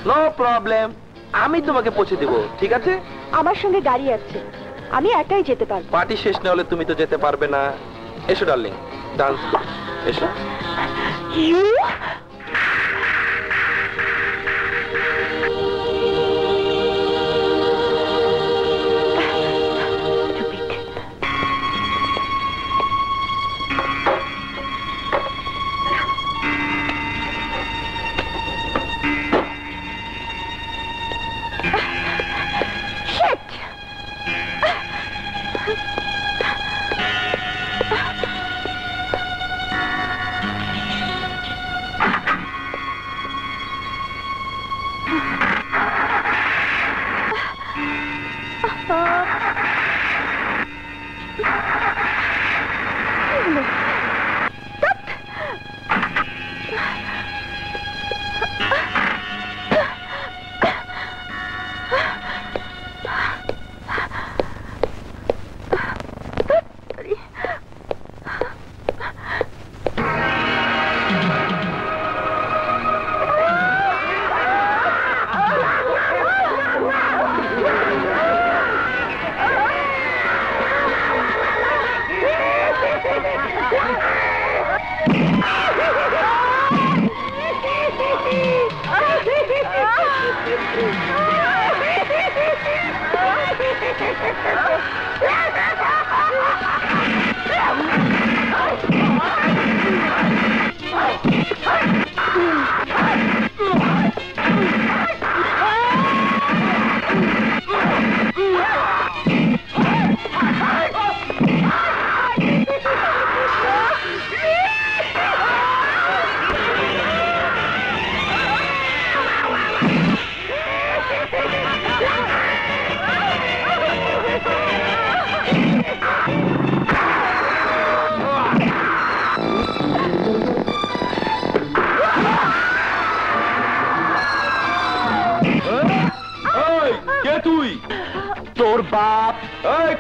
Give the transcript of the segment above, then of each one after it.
No problem, আমি তোমাকে পৌঁছে দেব, ঠিক আছে? আমার সঙ্গে গাড়ি আছে, আমি একাই যেতে পারবো। পার্টি শেষ না হলে তুমি তো যেতে পারবে না। এসো ডার্লিং, ডান্স এসো।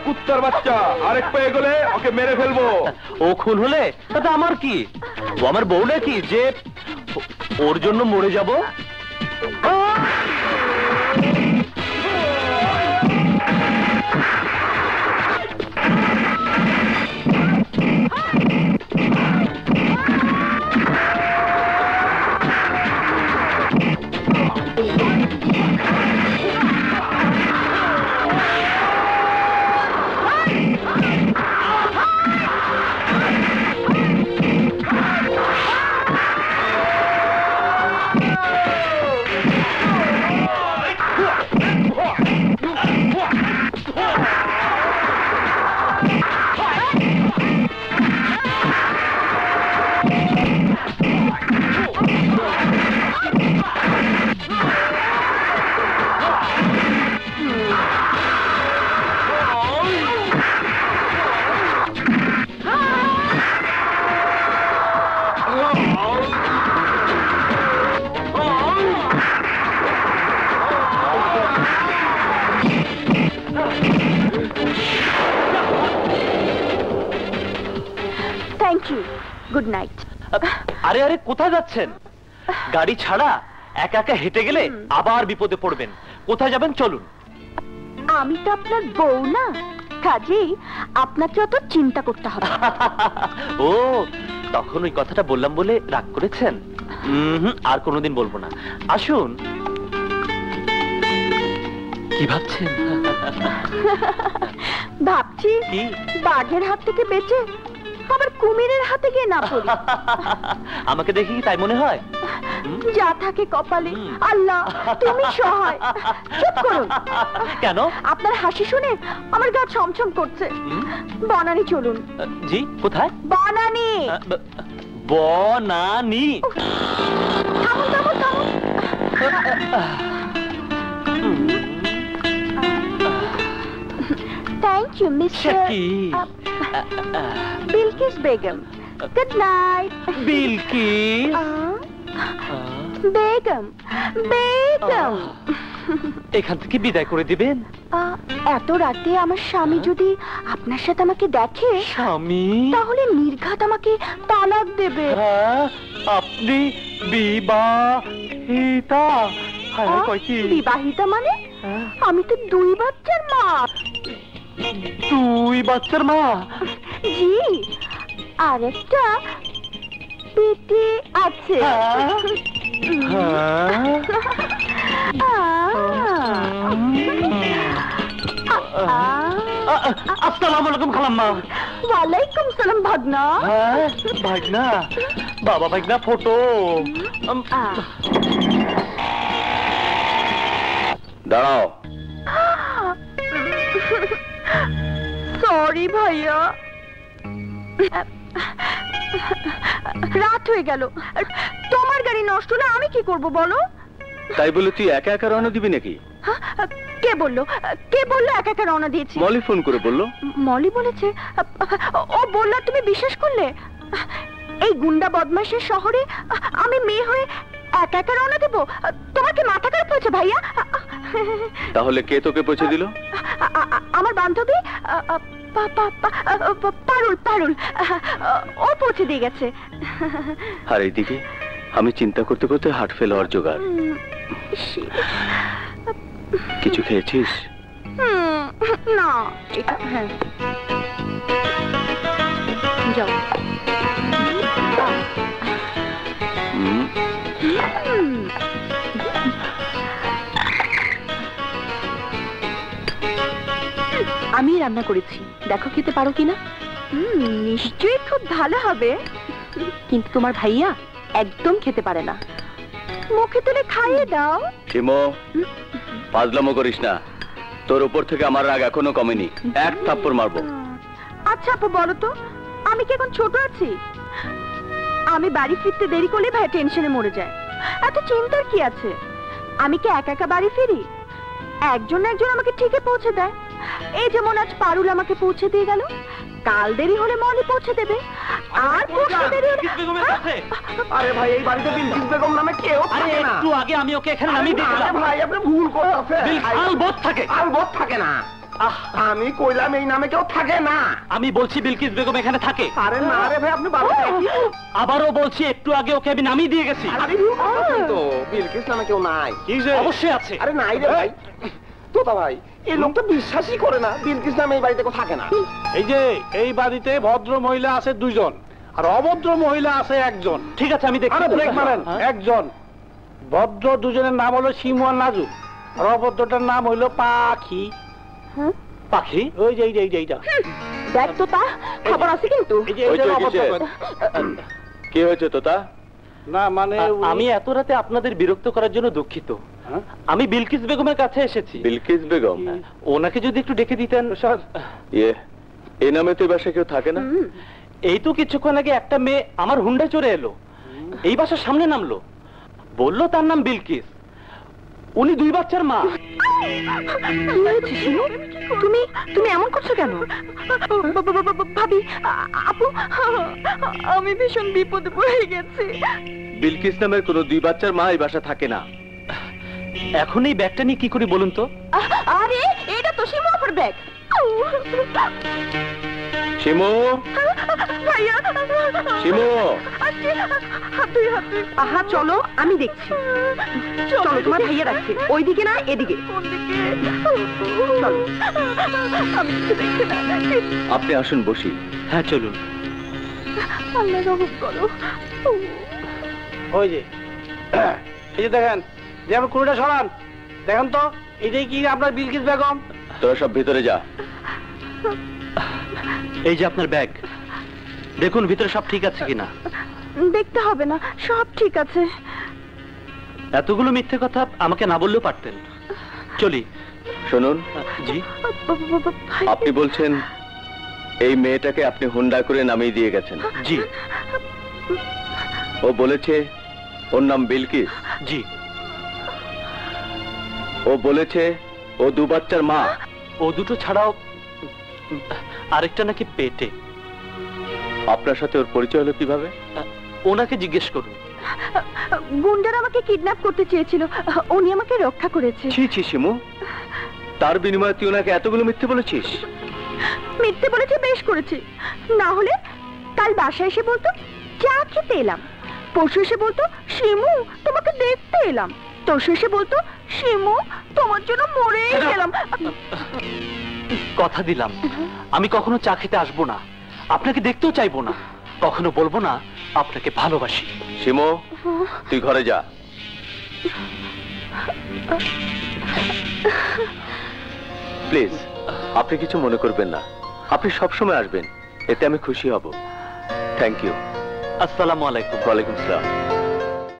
কুত্তার বাচ্চা, আরেক পেয়ে গেলে ওকে মেরে ফেলবো। ও খুন হলে তাতে আমার কি? ও আমার বউ নাকি যে ওর জন্য মরে যাব? Good night. আরে আরে কোথায় যাচ্ছেন? গাড়ি ছাড়া একা একা হেঁটে গেলে আবার বিপদে পড়বেন। কোথায় যাবেন চলুন। আমি তো আপনার বউ না, কাজেই আপনাকে অত চিন্তা করতে হবে। ও, তখন ওই কথাটা বললাম বলে রাগ করেছেন? আর কোনোদিন বলবো না। আসুন। কি ভাবছেন? ভাবছি বাঘের হাত থেকে বেঁচে আবার কুমিরের হাতে গিয়ে না পড়ি। আমাকে দেখি তাই মনে হয়? যা থাকে কপালে, আল্লাহ তুমি সহায়। চুপ করুন। কেন? আপনার হাসি শুনে আমার গা ছমছম করছে। বনানী চলুন। জি, কোথায়? বনানী। বনানী? থামুন থামুন থামুন। Thank you mister Bilkis Begum. Good night. Bilkis Begum, Begum. এখান থেকে বিদায় করে দিবেন? এত রাতে আমার স্বামী যদি আপনার সাথে আমাকে দেখে, স্বামী, তাহলে নির্ঘাত আমাকে তালাক দেবে। আপনি বিবাহিতা? বিবাহিতা মানে আমি তো 2 বাচ্চার মা। 2 বাচ্চার মা? জি, আর একটা পেটে আছে। আসসালামু আলাইকুম খালাম্মা। ওয়ালাইকুম সালাম ভাগনা। ভাগনা, বাবা ভাগনা ফটো। দাঁড়াও। সরি ভাইয়া, রাত হয়ে গেল। তোমার গাড়ি নষ্ট না, আমি কি করব বলো? তাই বলে তুই একা একা রওনা দিবি নাকি? কে বললো একা একা রওনা দিয়েছি? মলি ফোন করে বললো। মলি বলেছে? ও বললো, তুমি বিশ্বাস করলে? এই গুন্ডা বদমাশের শহরে আমি মেয়ে হয়ে একা একা রওনা দেবো? তোমার কি মাথা খারাপ হয়েছে ভাইয়া? তাহলে কে তোকে পৌঁছে দিল? আমার বান্ধবী পারুল, ও পৌঁছে দিয়ে গেছে। আর এইদিকে আমি চিন্তা করতে করতে হার্ট ফেল হওয়ার জোগাড়। কিছু খেয়েছিস? না, এটা হ্যাঁ, যাও। আমি রান্না করেছি, দেখো খেতে পারো কিনা। নিশ্চয়ই খুব ভালো হবে, কিন্তু তোমার ভাইয়া একদম খেতে পারে না। মুখে তুলে খাইয়ে দাও। শিমো, পাজলামো করিস না, তোর উপর থেকে আমার রাগ এখনো কমেনি। এক থাপ্পড় মারবো। আচ্ছা আপু, বলো তো, আমি কি এখন ছোট আছি? আমি বাড়ি ফিরতে দেরি করলে ভাই টেনশনে মরে যায়। এত চিন্তার কি আছে? আমি কি একা একা বাড়ি ফিরি? একজন আমাকে ঠিকই পৌঁছে দেয়। এই যেমন আজ পারুল আমাকে পৌঁছে দিয়ে গেল, কাল দেরি হলে মলি পৌঁছে দেবে, আর পরশু দেরি হলে। আরে ভাই, এই বাড়িতে বিলকিস বেগম নামে কেউ থাকে না। একটু আগে আমি ওকে এখানে নামিয়ে দিয়েছিলাম। ভাই, আপনি ভুল করতেছেন। আলবত থাকে। আলবত থাকে না। আমি কইলাম এই নামে কেউ থাকে না। আমি বলছি বিলকিস বেগম এখানে থাকে। আরে না রে ভাই, আপনি বাবা। আবারও বলছি, একটু আগে ওকে আমি নামিয়ে দিয়ে গেছি। আরে ভুল করতেছেন তো, বিলকিস নামে কেউ নাই। অবশ্যই আছে। আরে নাই রে ভাই, তোতা ভাই, এই লোকটা বিশ্বাসই করে না বিলকিস নামে এই বাড়িতে কেউ থাকে না। এই যে এই বাড়িতে ভদ্র মহিলা আছে 2 জন, আর অভদ্র মহিলা আছে 1 জন। ঠিক আছে, আমি দেখি। আরে ব্রেক মারেন। 1 জন ভদ্র, 2 জনের নাম হলো শিমু আর নাজু, আর অভদ্রটার নাম হইলো পাখি। পাখি? ওই যে এইটা। দেখ তো, তা খবর আছে কিন্তু। এই যে এইটা অভদ্র। কি হয়েছে তোতা? না মানে আমি এত রাতে আপনাদের বিরক্ত করার জন্য দুঃখিত। আমি বিলকিস বেগমের কাছে এসেছি। বিলকিস বেগম? ওনাকে যদি একটু ডেকে দিতেন। স্যার, এই নামে তো বাসায় কেউ থাকে না। এই তো কিছুক্ষণ আগে একটা মেয়ে আমার হুন্ডায় চড়ে এলো, এই বাসার সামনে নামলো, বললো তার নাম বিলকিস, উনি 2 বাচ্চার মা। তুমি এমন করছো কেন? ভাবি, আপু, আমি ভীষণ বিপদে পড়ে গেছি। বিলকিস নামের কোনো 2 বাচ্চার মা এই বাসা থাকে না। এখন এই ব্যাগটা নিয়ে কি করি বলুন তো? আরে এটা তো শিমু আপার ব্যাগ। শিমু, ভাইয়া, শিমু, আহা চলো, আমি দেখছি। চলো, তোমার ভাইয়া রাখছে ওইদিকে না এদিকে। আপনি আসুন, বসি। হ্যাঁ চলুন। আল্লাহ রহম করো। ওই যে এই যে দেখেন, যে আপনি কুড়িটা সরান, দেখেন তো এটাই কি আপনার বিলকিস বেগম? তোরা সব ভিতরে যা। এই যে আপনার ব্যাগ, দেখুন ভিতরে সব ঠিক আছে কিনা। দেখতে হবে না, সব ঠিক আছে। এতগুলো মিথ্যে কথা আমাকে না বললেও পারতেন। চলি। শুনুন, জি? আপনি বলছেন এই মেয়েটাকে আপনি হুন্ডা করে নামিয়ে দিয়ে গেছেন? জি। ও বলেছে ওর নাম বিলকিস? জি। ও বলেছে ও 2 বাচ্চার মা? ও দুটো ছাড়াও আরেকটা নাকি পেটে। আপনার সাথে ওর পরিচয় হলো কিভাবে? ওনাকে জিজ্ঞেস করুন। গুন্ডারা আমাকে কিডন্যাপ করতে চেয়েছিল, উনি আমাকে রক্ষা করেছে। ছি ছি শিমু, তার বিনিময়ে তুই ওনাকে এতগুলো মিথ্যে বলেছিস? মিথ্যে বলেছে, বেশ করেছি। না হলে কাল বাসায় এসে বলতো চা খেতে এলাম, পরশু এসে বলতো শিমু তোমাকে দেখতে এলাম। তোর শেষে বলতো শিমু তোমার জন্য মরেই গেলাম। কথা দিলাম আমি কখনো চা খেতে আসবো না, আপনাকে দেখতেও চাইবো না, কখনো বলবো না আপনাকে ভালোবাসি। শিমু তুই ঘরে যা। প্লিজ আপনি কিছু মনে করবেন না, আপনি সবসময় আসবেন, এতে আমি খুশি হব। Thank you. আসসালামু আলাইকুম। ওয়ালাইকুম আসসালাম।